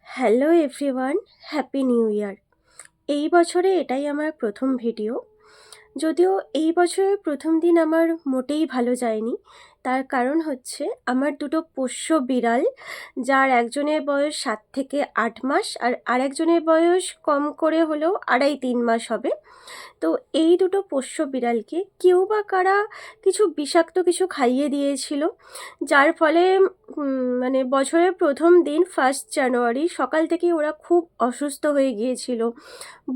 Hello everyone, happy new year. এই বছরে এটাই আমার প্রথম ভিডিও। যদিও এই বছরের প্রথম দিন আমার মোটেই ভালো যায়নি। তার কারণ হচ্ছে আমার দুটো পোষ্য বিড়াল, যার একজনের বয়স 7 থেকে 8 মাস আর আরেকজনের বয়স কম করে হলেও 2.5-3 মাস হবে। তো এই দুটো পোষ্য বিড়ালকে কেউ বা কারা কিছু বিষাক্ত কিছু খাইয়ে দিয়েছিল, যার ফলে মানে বছরের প্রথম দিন 1 জানুয়ারি সকাল থেকেই ওরা খুব অসুস্থ হয়ে গিয়েছিল,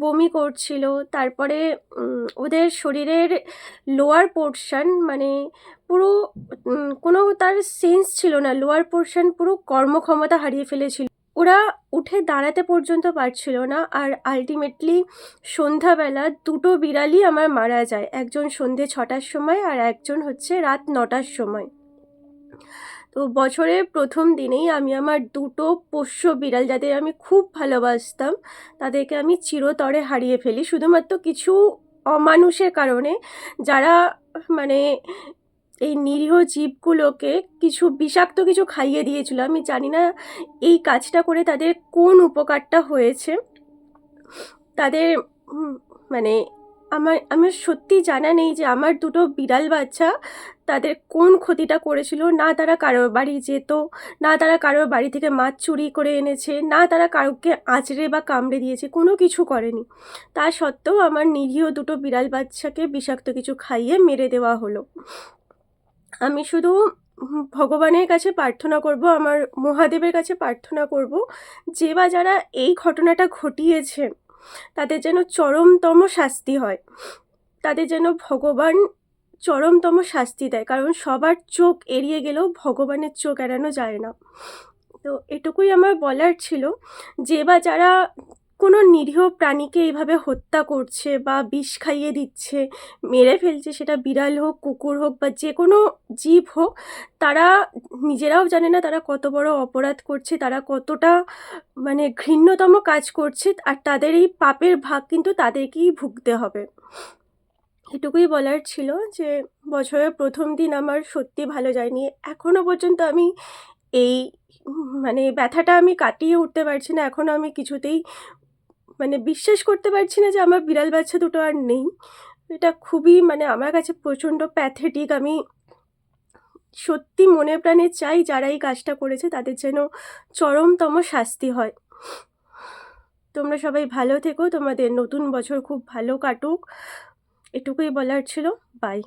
বমি করছিল। তারপরে ওদের শরীরের লোয়ার পোর্শন মানে পুরো কোনো তার সেন্স ছিল না, লোয়ার পোর্শন পুরো কর্মক্ষমতা হারিয়ে ফেলেছিল। ওরা উঠে দাঁড়াতে পর্যন্ত পারছিল না। আর আলটিমেটলি সন্ধ্যাবেলা দুটো বিড়ালই আমার মারা যায়, একজন সন্ধে 6টার সময় আর একজন হচ্ছে রাত 9টার সময়। তো বছরের প্রথম দিনেই আমি আমার দুটো পোষ্য বিড়াল, যাদের আমি খুব ভালোবাসতাম, তাদেরকে আমি চিরতরে হারিয়ে ফেলি শুধুমাত্র কিছু অমানুষের কারণে, যারা মানে এই নিরীহ জীবগুলোকে কিছু বিষাক্ত কিছু খাইয়ে দিয়েছিল। আমি জানি না এই কাজটা করে তাদের কোন উপকারটা হয়েছে। তাদের মানে আমার সত্যি জানা নেই যে আমার দুটো বিড়াল বাচ্চা তাদের কোন ক্ষতিটা করেছিল। না তারা কারোর বাড়ি যেত, না তারা কারোর বাড়ি থেকে মাছ চুরি করে এনেছে, না তারা কাউকে আঁচড়ে বা কামড়ে দিয়েছে, কোনো কিছু করেনি। তা সত্ত্বেও আমার নিরীহ দুটো বিড়াল বাচ্চাকে বিষাক্ত কিছু খাইয়ে মেরে দেওয়া হলো। আমি শুধু ভগবানের কাছে প্রার্থনা করব, আমার মহাদেবের কাছে প্রার্থনা করব, যে বা যারা এই ঘটনাটা ঘটিয়েছে তাদের যেন চরমতম শাস্তি হয়, তাদের যেন ভগবান চরমতম শাস্তি দেয়। কারণ সবার চোখ এড়িয়ে গেলেও ভগবানের চোখ এড়ানো যায় না। তো এটুকুই আমার বলার ছিল, যে বা যারা কোনো নিরীহ প্রাণীকে এইভাবে হত্যা করছে বা বিষ খাইয়ে দিচ্ছে, মেরে ফেলছে, সেটা বিড়াল হোক, কুকুর হোক বা যে কোনো জীব হোক, তারা নিজেরাও জানে না তারা কত বড় অপরাধ করছে, তারা কতটা মানে ঘৃণ্যতম কাজ করছে, আর তাদের এই পাপের ভাগ কিন্তু তাদেরকেই ভুগতে হবে। এটুকুই বলার ছিল যে বছরের প্রথম দিন আমার সত্যি ভালো যায়নি। এখনও পর্যন্ত আমি এই মানে ব্যথাটা আমি কাটিয়ে উঠতে পারছি না। এখনও আমি কিছুতেই মানে বিশ্বাস করতে পারছি না যে আমার বিড়াল বাচ্চা দুটো আর নেই। এটা খুবই মানে আমার কাছে প্রচণ্ড প্যাথেটিক। আমি সত্যি মনে প্রাণে চাই যারা এই কাজটা করেছে তাদের যেন চরমতম শাস্তি হয়। তোমরা সবাই ভালো থেকো, তোমাদের নতুন বছর খুব ভালো কাটুক, এটুকুই বলার ছিল। বাই।